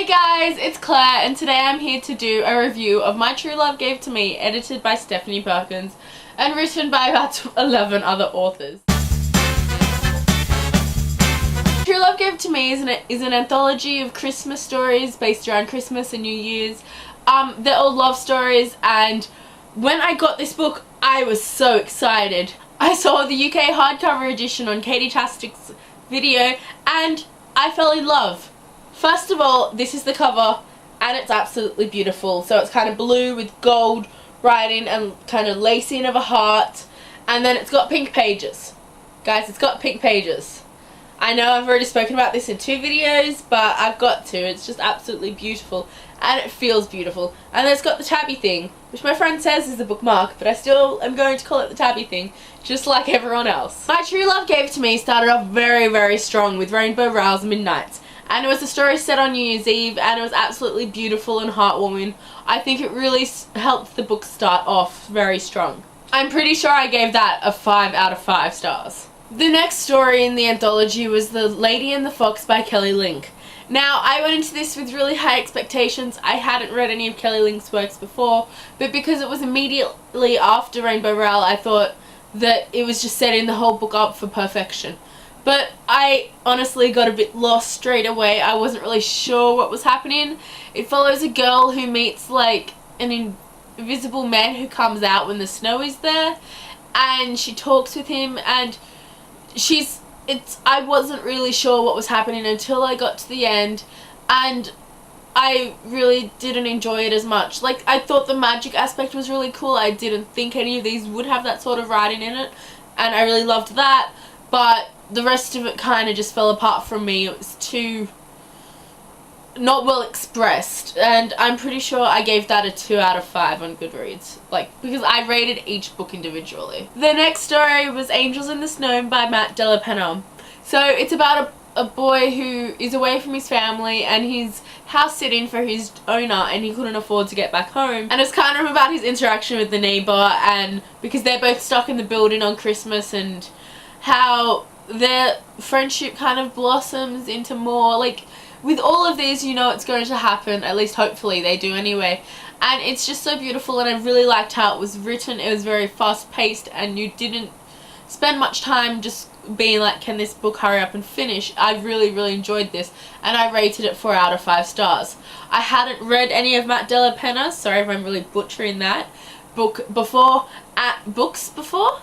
Hey guys, it's Claire and today I'm here to do a review of My True Love Gave to Me, edited by Stephanie Perkins and written by about 11 other authors. True Love Gave to Me is an anthology of Christmas stories based around Christmas and New Year's. They're all love stories, and when I got this book I was so excited. I saw the UK hardcover edition on Katie Tastic's video and I fell in love. First of all, this is the cover and it's absolutely beautiful. So it's kind of blue with gold writing and kind of lacing of a heart, and then it's got pink pages. Guys, it's got pink pages. I know I've already spoken about this in 2 videos, but I've got to. It's just absolutely beautiful and it feels beautiful. And then it's got the tabby thing, which my friend says is a bookmark, but I still am going to call it the tabby thing, just like everyone else. My True Love Gave to Me started off very, very strong with Rainbow Rowell's Midnights. And it was a story set on New Year's Eve and it was absolutely beautiful and heartwarming. I think it really helped the book start off very strong. I'm pretty sure I gave that a 5 out of 5 stars. The next story in the anthology was The Lady and the Fox by Kelly Link. Now, I went into this with really high expectations. I hadn't read any of Kelly Link's works before, but because it was immediately after Rainbow Rowell, I thought that it was just setting the whole book up for perfection. But I honestly got a bit lost straight away. I wasn't really sure what was happening. It follows a girl who meets like an invisible man who comes out when the snow is there, and she talks with him, and I wasn't really sure what was happening until I got to the end, and I really didn't enjoy it as much. Like, I thought the magic aspect was really cool. I didn't think any of these would have that sort of writing in it, and I really loved that, but the rest of it kind of just fell apart from me. It was too not well expressed, and I'm pretty sure I gave that a 2 out of 5 on Goodreads, because I rated each book individually. The next story was Angels in the Snow by Matt Della Penna. So it's about a boy who is away from his family and he's house sitting for his owner and he couldn't afford to get back home, and it's kind of about his interaction with the neighbour, and because they're both stuck in the building on Christmas, and how their friendship kind of blossoms into more, like, with all of these you know it's going to happen, at least hopefully they do anyway, and it's just so beautiful, and I really liked how it was written. It was very fast paced and you didn't spend much time just being like, can this book hurry up and finish? I really enjoyed this and I rated it 4 out of 5 stars. I hadn't read any of Matt Della Penna, sorry if I'm really butchering that, books before,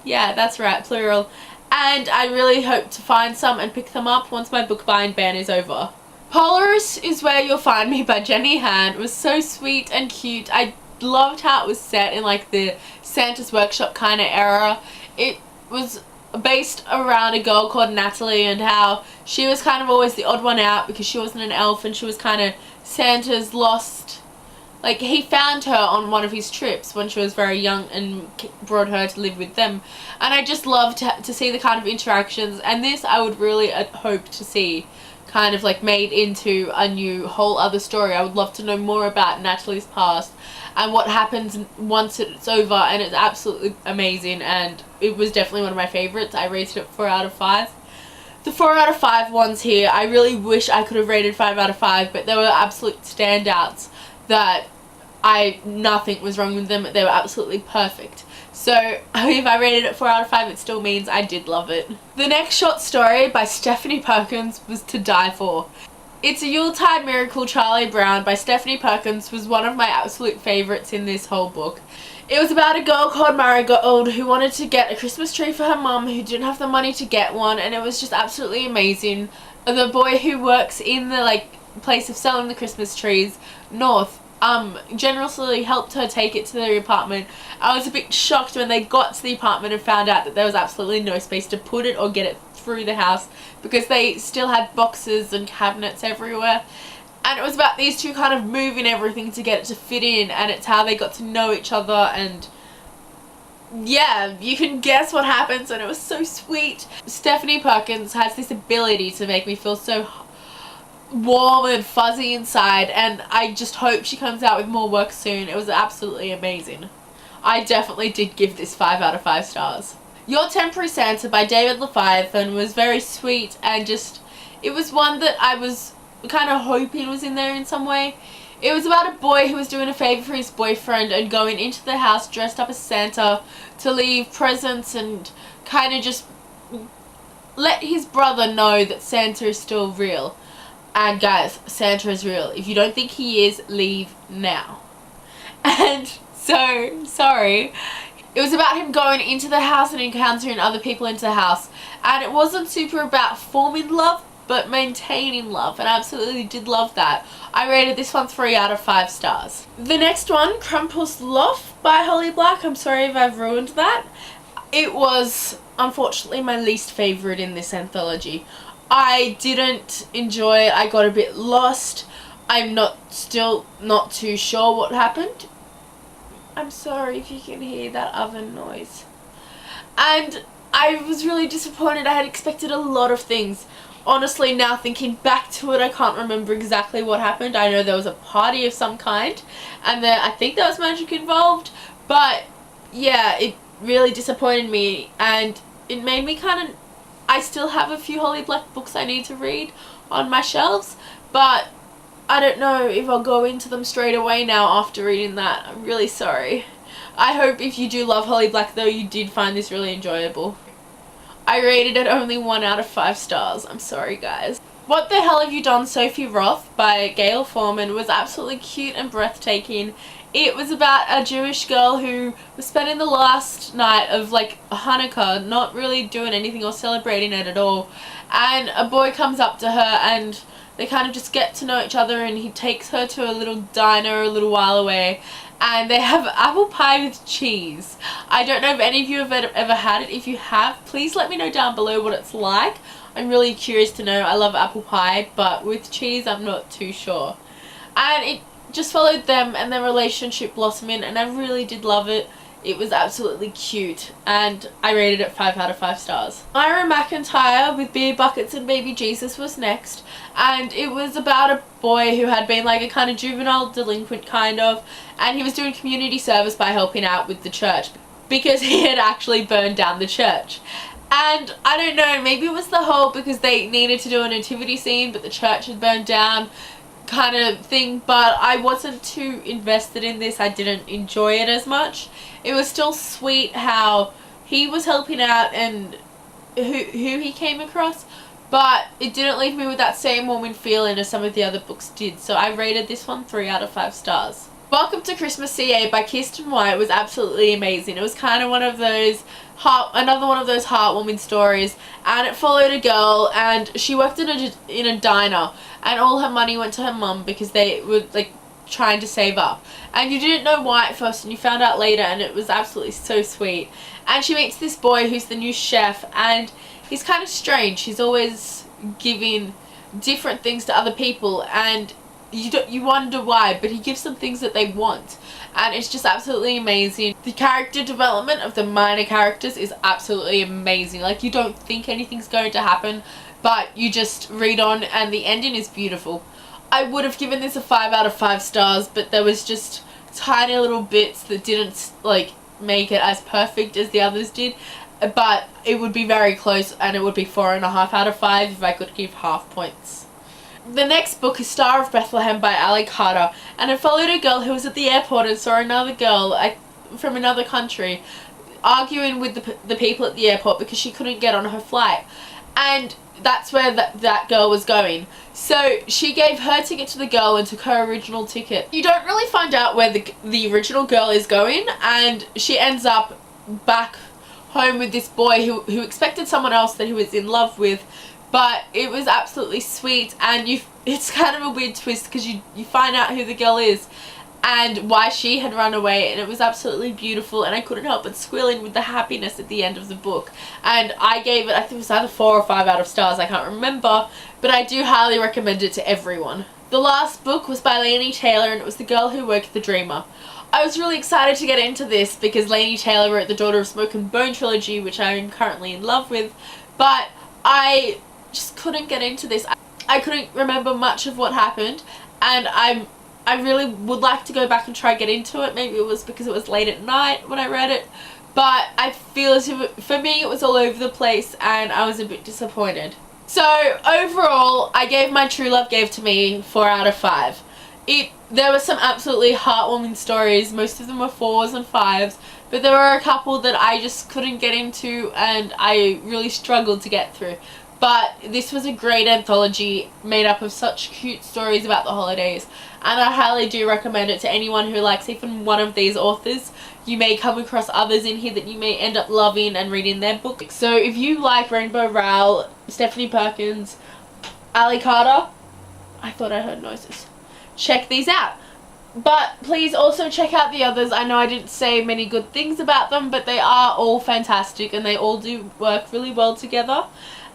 yeah, that's right, plural. And I really hope to find some and pick them up once my book buying ban is over. Polaris Is Where You'll Find Me by Jenny Han was so sweet and cute. I loved how it was set in like the Santa's Workshop kind of era. It was based around a girl called Natalie and how she was kind of always the odd one out because she wasn't an elf and she was kind of Santa's lost. Like, he found her on one of his trips when she was very young and brought her to live with them. And I just loved to see the kind of interactions. And this I would really hope to see kind of like made into a new whole other story. I would love to know more about Natalie's past and what happens once it's over. And it's absolutely amazing. And it was definitely one of my favourites. I rated it 4 out of 5. The 4 out of 5 ones here, I really wish I could have rated 5 out of 5. But they were absolute standouts that nothing was wrong with them. They were absolutely perfect. So if I rated it 4 out of 5, it still means I did love it. The next short story by Stephanie Perkins was To Die For. It's a Yuletide Miracle, Charlie Brown by Stephanie Perkins was one of my absolute favourites in this whole book. It was about a girl called Marigold who wanted to get a Christmas tree for her mum who didn't have the money to get one, and it was just absolutely amazing. The boy who works in the place of selling the Christmas trees, North, generously helped her take it to their apartment. I was a bit shocked when they got to the apartment and found out that there was absolutely no space to put it or get it through the house because they still had boxes and cabinets everywhere. And it was about these two kind of moving everything to get it to fit in, and it's how they got to know each other, and yeah, you can guess what happens, and it was so sweet. Stephanie Perkins has this ability to make me feel so warm and fuzzy inside, and I just hope she comes out with more work soon. It was absolutely amazing. I definitely did give this 5 out of 5 stars. Your Temporary Santa by David Leviathan was very sweet, and just, it was one that I was kind of hoping was in there in some way. It was about a boy who was doing a favor for his boyfriend and going into the house dressed up as Santa to leave presents and kind of just let his brother know that Santa is still real. And guys, Santa is real. If you don't think he is, leave now. And so, sorry. It was about him going into the house and encountering other people into the house. And it wasn't super about forming love, but maintaining love. And I absolutely did love that. I rated this one 3 out of 5 stars. The next one, Krampuslof by Holly Black. I'm sorry if I've ruined that. It was, unfortunately, my least favourite in this anthology. I didn't enjoy it. I got a bit lost. I'm still not too sure what happened. I'm sorry if you can hear that oven noise. And I was really disappointed. I had expected a lot of things. Honestly, now thinking back to it, I can't remember exactly what happened. I know there was a party of some kind, and I think there was magic involved. But yeah, it really disappointed me, and it made me kind of... I still have a few Holly Black books I need to read on my shelves, but I don't know if I'll go into them straight away now after reading that. I'm really sorry. I hope if you do love Holly Black though, you did find this really enjoyable. I rated it only 1 out of 5 stars. I'm sorry guys. What the Hell Have You Done, Sophie Roth by Gail Forman was absolutely cute and breathtaking. It was about a Jewish girl who was spending the last night of like Hanukkah not really doing anything or celebrating it at all, and a boy comes up to her and they kind of just get to know each other, and he takes her to a little diner a little while away and they have apple pie with cheese. I don't know if any of you have ever had it. If you have, please let me know down below what it's like. I'm really curious to know. I love apple pie, but with cheese I'm not too sure. And it just followed them and their relationship blossoming, and I really did love it. It was absolutely cute, and I rated it 5 out of 5 stars. Ira McIntyre with Beer Buckets and Baby Jesus was next, and it was about a boy who had been like a kind of juvenile delinquent kind of, and he was doing community service by helping out with the church because he had actually burned down the church. And I don't know, maybe it was the whole because they needed to do a nativity scene but the church had burned down kind of thing, but I wasn't too invested in this. I didn't enjoy it as much. It was still sweet how he was helping out and who he came across, but it didn't leave me with that same warming feeling as some of the other books did, so I rated this one 3 out of 5 stars. Welcome to Christmas CA by Kiersten White was absolutely amazing. It was kind of one of those another one of those heartwarming stories, and it followed a girl and she worked in a diner, and all her money went to her mum because they were like trying to save up, and you didn't know why at first and you found out later, and it was absolutely so sweet. And she meets this boy who's the new chef, and he's kind of strange. He's always giving different things to other people, and you wonder why, but he gives them things that they want, and it's just absolutely amazing. The character development of the minor characters is absolutely amazing. Like, you don't think anything's going to happen, but you just read on, and the ending is beautiful. I would have given this a 5 out of 5 stars, but there was just tiny little bits that didn't like make it as perfect as the others did, but it would be very close, and it would be 4.5 out of 5 if I could give half points. The next book is Star of Bethlehem by Ali Carter, and it followed a girl who was at the airport and saw another girl from another country arguing with the people at the airport because she couldn't get on her flight, and that's where that girl was going. So she gave her ticket to the girl and took her original ticket. You don't really find out where the original girl is going, and she ends up back home with this boy who expected someone else that he was in love with. But it was absolutely sweet, and it's kind of a weird twist because you find out who the girl is and why she had run away, and it was absolutely beautiful, and I couldn't help but squealing with the happiness at the end of the book. And I gave it, I think it was either 4 or 5 out of stars, I can't remember, but I do highly recommend it to everyone. The last book was by Laini Taylor, and it was The Girl Who Woke the Dreamer. I was really excited to get into this because Laini Taylor wrote the Daughter of Smoke and Bone trilogy, which I am currently in love with, but I just couldn't get into this. I couldn't remember much of what happened, and I really would like to go back and try and get into it. Maybe it was because it was late at night when I read it, but I feel as if for me it was all over the place and I was a bit disappointed. So overall, I gave My True Love Gave to Me 4 out of 5. There were some absolutely heartwarming stories. Most of them were 4s and 5s, but there were a couple that I just couldn't get into and I really struggled to get through. But this was a great anthology made up of such cute stories about the holidays, and I highly do recommend it to anyone who likes even one of these authors. You may come across others in here that you may end up loving and reading their book. So if you like Rainbow Rowell, Stephanie Perkins, Ali Carter, I thought I heard noises, check these out. But please also check out the others. I know I didn't say many good things about them, but they are all fantastic and they all do work really well together.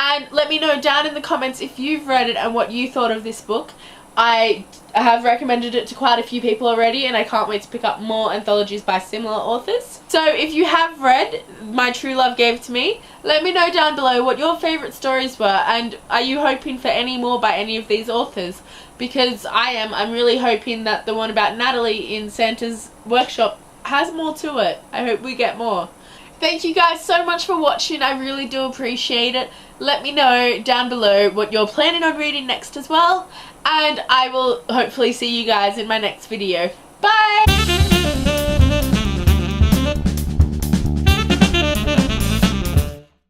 And let me know down in the comments if you've read it and what you thought of this book. I have recommended it to quite a few people already, and I can't wait to pick up more anthologies by similar authors. So if you have read My True Love Gave to Me, let me know down below what your favourite stories were, and are you hoping for any more by any of these authors? Because I'm really hoping that the one about Natalie in Santa's Workshop has more to it. I hope we get more. Thank you guys so much for watching. I really do appreciate it. Let me know down below what you're planning on reading next as well. And I will hopefully see you guys in my next video. Bye!